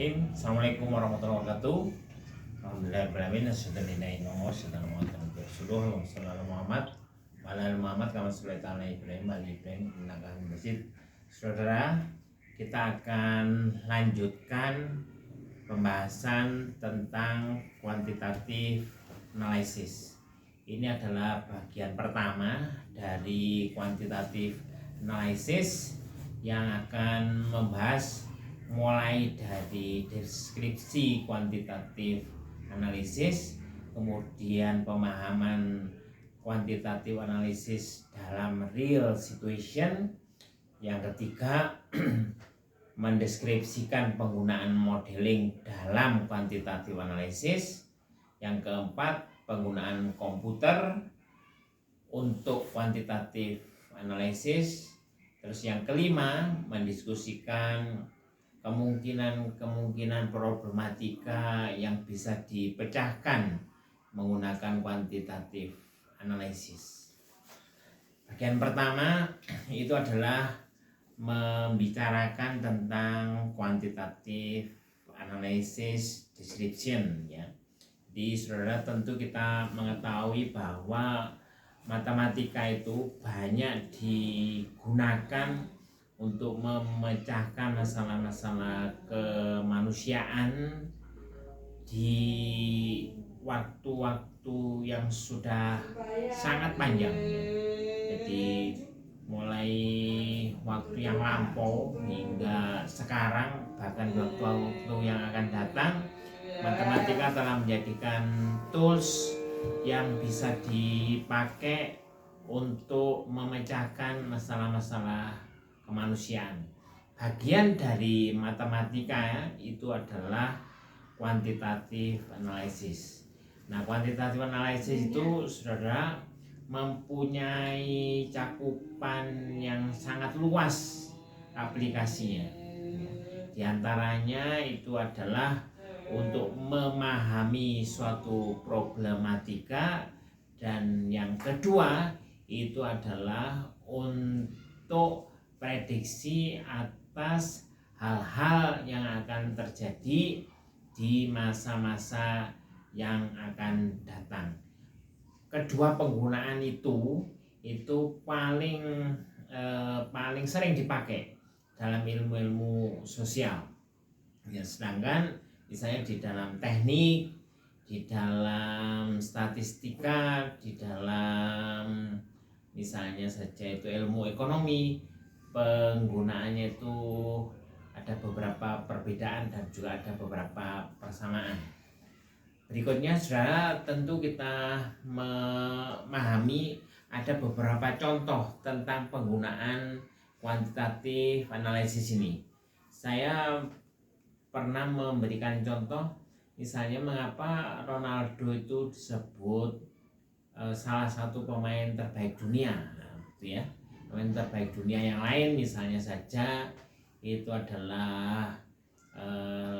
Bismillahirrahmanirrahim. Assalamualaikum warahmatullahi wabarakatuh. Alhamdulillahirrahmanirrahim. Wassalamualaikum Muhammad Muhammad kama ala Ibrahim innaka Hamidum Majid. Saudara, kita akan lanjutkan pembahasan tentang quantitative analysis. Ini adalah bagian pertama dari quantitative analysis yang akan membahas mulai dari deskripsi kuantitatif analisis, kemudian pemahaman kuantitatif analisis dalam real situation, yang ketiga mendeskripsikan penggunaan modeling dalam kuantitatif analisis, yang keempat penggunaan komputer untuk kuantitatif analisis, terus yang kelima mendiskusikan kemungkinan problematika yang bisa dipecahkan menggunakan kuantitatif analisis. Bagian pertama itu adalah membicarakan tentang quantitative analysis description, ya. Jadi saudara, tentu kita mengetahui bahwa matematika itu banyak digunakan untuk memecahkan masalah-masalah kemanusiaan di waktu-waktu yang sudah sangat panjang, ya. Jadi mulai waktu yang lampau hingga sekarang, bahkan waktu-waktu yang akan datang, matematika telah menjadikan tools yang bisa dipakai untuk memecahkan masalah-masalah kemanusiaan. Bagian dari matematika itu adalah quantitative analysis. Nah, quantitative analysis itu saudara mempunyai cakupan yang sangat luas aplikasinya. Di antaranya itu adalah untuk memahami suatu problematika, dan yang kedua itu adalah untuk prediksi atas hal-hal yang akan terjadi di masa-masa yang akan datang. Kedua penggunaan itu paling sering dipakai dalam ilmu-ilmu sosial. Ya, sedangkan misalnya di dalam teknik, di dalam statistika, di dalam misalnya saja itu ilmu ekonomi, penggunaannya itu ada beberapa perbedaan dan juga ada beberapa persamaan. Berikutnya saudara, tentu kita memahami ada beberapa contoh tentang penggunaan kuantitatif analisis ini. Saya pernah memberikan contoh, misalnya mengapa Ronaldo itu disebut salah satu pemain terbaik dunia, gitu ya. Pemain terbaik dunia yang lain misalnya saja itu adalah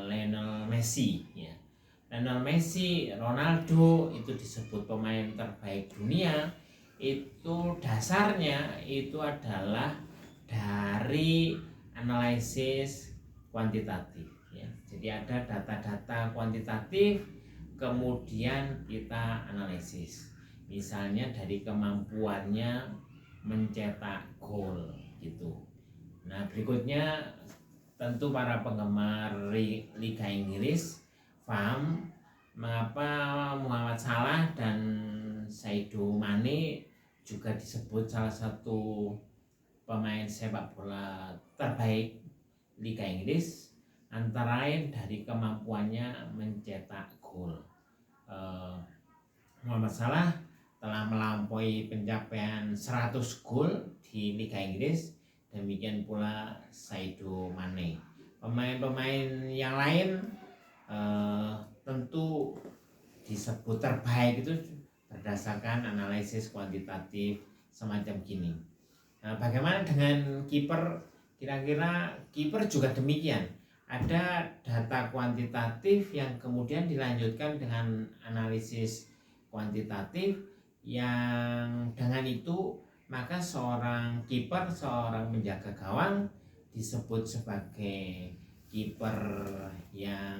Lionel Messi, ya. Lionel Messi, Ronaldo itu disebut pemain terbaik dunia, itu dasarnya itu adalah dari analisis kuantitatif, ya. Jadi ada data-data kuantitatif, kemudian kita analisis. Misalnya dari kemampuannya mencetak gol, gitu. Nah, berikutnya tentu para penggemar Liga Inggris paham mengapa Muhammad Salah dan Sadio Mane juga disebut salah satu pemain sepak bola terbaik Liga Inggris, antara lain dari kemampuannya mencetak gol. Muhammad Salah telah melampaui pencapaian 100 gol di Liga Inggris, demikian pula Sadio Mane. Pemain-pemain yang lain tentu disebut terbaik itu berdasarkan analisis kuantitatif semacam gini. Nah, bagaimana dengan kiper? Kira-kira kiper juga demikian. Ada data kuantitatif yang kemudian dilanjutkan dengan analisis kuantitatif, yang dengan itu maka seorang kiper, seorang penjaga gawang disebut sebagai kiper yang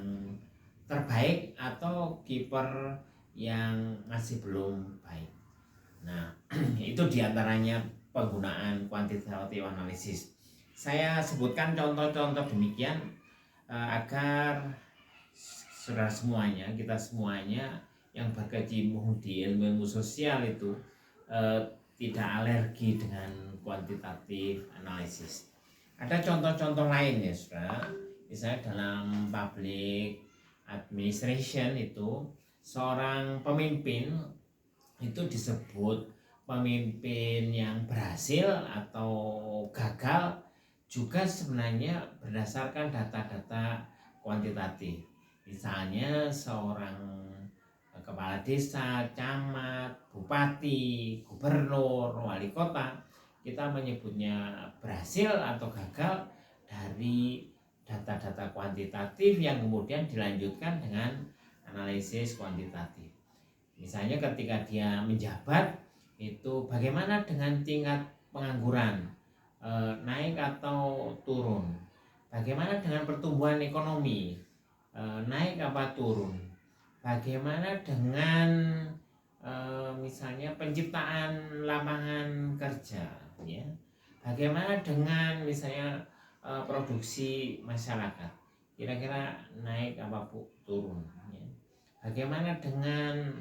terbaik atau kiper yang masih belum baik. Nah, itu diantaranya penggunaan quantitative analysis. Saya sebutkan contoh-contoh demikian agar saudara semuanya, kita semuanya yang berkecimpung di ilmu sosial itu tidak alergi dengan quantitative analysis. Ada contoh-contoh lain ya saudara, misalnya dalam public administration itu seorang pemimpin itu disebut pemimpin yang berhasil atau gagal juga sebenarnya berdasarkan data-data kuantitatif. Misalnya seorang kepala desa, camat, bupati, gubernur, wali kota, kita menyebutnya berhasil atau gagal dari data-data kuantitatif yang kemudian dilanjutkan dengan analisis kuantitatif. Misalnya ketika dia menjabat itu bagaimana dengan tingkat pengangguran, naik atau turun, bagaimana dengan pertumbuhan ekonomi, naik apa turun, bagaimana dengan misalnya penciptaan lapangan kerja, ya, bagaimana dengan misalnya produksi masyarakat, kira-kira naik apa turun, ya. Bagaimana dengan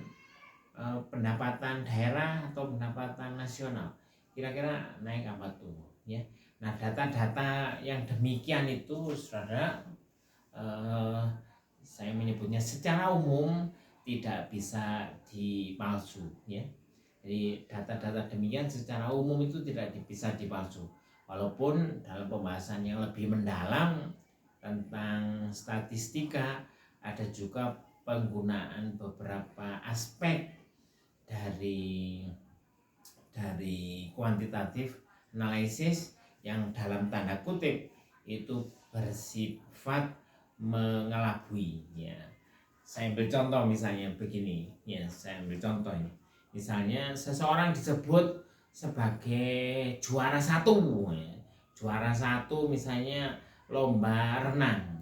pendapatan daerah atau pendapatan nasional, kira-kira naik apa turun, ya. Nah, data-data yang demikian itu saudara, saya menyebutnya secara umum tidak bisa dipalsu, ya. Jadi data-data demikian secara umum itu tidak bisa dipalsu, walaupun dalam pembahasan yang lebih mendalam tentang statistika ada juga penggunaan beberapa aspek dari kuantitatif analisis yang dalam tanda kutip itu bersifat mengelabui, ya. Saya ambil contoh misalnya begini, ya, saya ambil contoh ini. Misalnya seseorang disebut sebagai juara satu, ya. Juara satu misalnya lomba renang.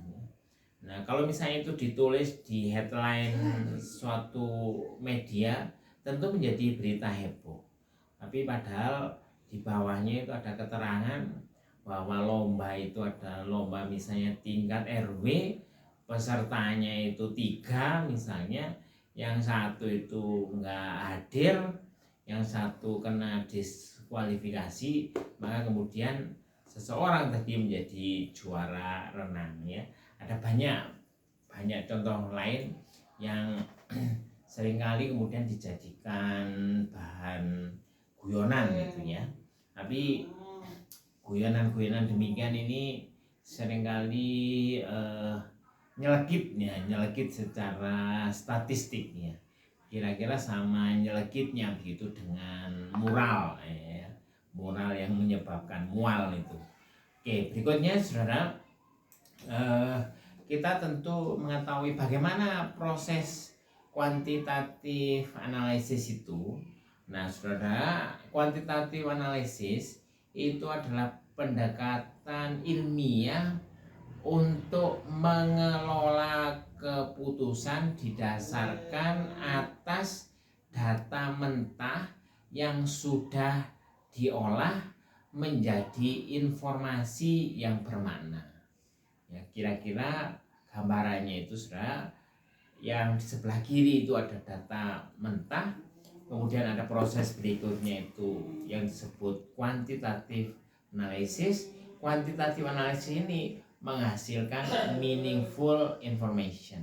Nah, kalau misalnya itu ditulis di headline suatu media, tentu menjadi berita heboh. Tapi padahal di bawahnya itu ada keterangan bahwa lomba itu ada lomba misalnya tingkat RW, pesertanya itu 3 misalnya, yang satu itu enggak hadir, yang satu kena diskualifikasi, maka kemudian seseorang tadi menjadi juara renang, ya. Ada banyak contoh lain yang seringkali kemudian dijadikan bahan guyonan gitu, ya. Tapi guyonan-guyonan demikian ini seringkali nyelekit secara statistik, ya. Kira-kira sama nyelekitnya begitu dengan mural, mural yang menyebabkan mual itu. Oke, berikutnya saudara, kita tentu mengetahui bagaimana proses kuantitatif analisis itu. Nah, saudara, kuantitatif analisis itu adalah pendekatan ilmiah untuk mengelola keputusan didasarkan atas data mentah yang sudah diolah menjadi informasi yang bermakna. Ya, kira-kira gambarannya itu saudara, yang di sebelah kiri itu ada data mentah, kemudian ada proses berikutnya itu yang disebut quantitative analysis. Quantitative analysis ini menghasilkan meaningful information.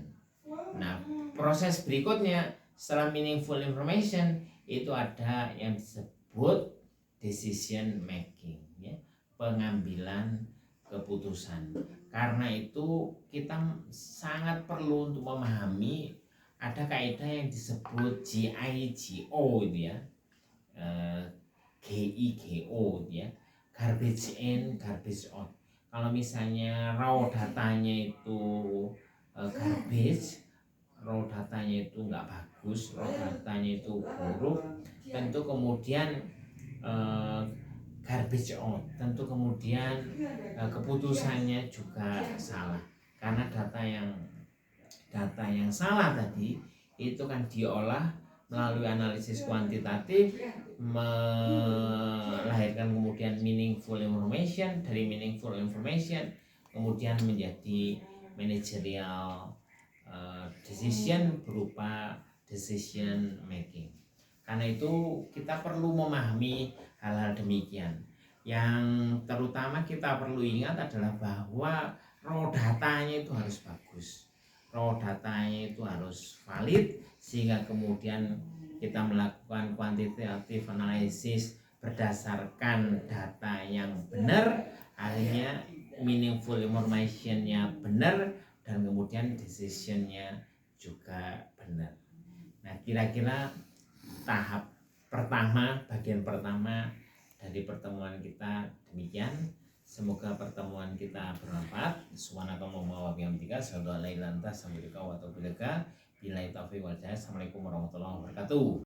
Nah, proses berikutnya setelah meaningful information itu ada yang disebut decision making, ya, pengambilan keputusan. Karena itu kita sangat perlu untuk memahami ada kaidah yang disebut GIGO itu, ya, GIGO, ya, garbage in, garbage out. Kalau misalnya raw datanya itu garbage, raw datanya itu nggak bagus, raw datanya itu buruk, tentu kemudian garbage out, tentu kemudian keputusannya juga salah. Karena data yang salah tadi itu kan diolah melalui analisis kuantitatif, melahirkan kemudian meaningful information, dari meaningful information kemudian menjadi managerial decision berupa decision making. Karena itu kita perlu memahami hal-hal demikian. Yang terutama kita perlu ingat adalah bahwa raw datanya itu harus bagus, raw datanya itu harus valid, sehingga kemudian kita melakukan quantitative analysis berdasarkan data yang benar, akhirnya meaningful information-nya benar, dan kemudian decision-nya juga benar. Nah, kira-kira tahap pertama, bagian pertama dari pertemuan kita demikian. Semoga pertemuan kita bermanfaat. Subhanakallahumma wa bihamdika, asyhadu an la ilaha illa anta, astaghfiruka wa atubu ilaik. Billahi taufiq wal hidayah. Assalamualaikum warahmatullahi wabarakatuh.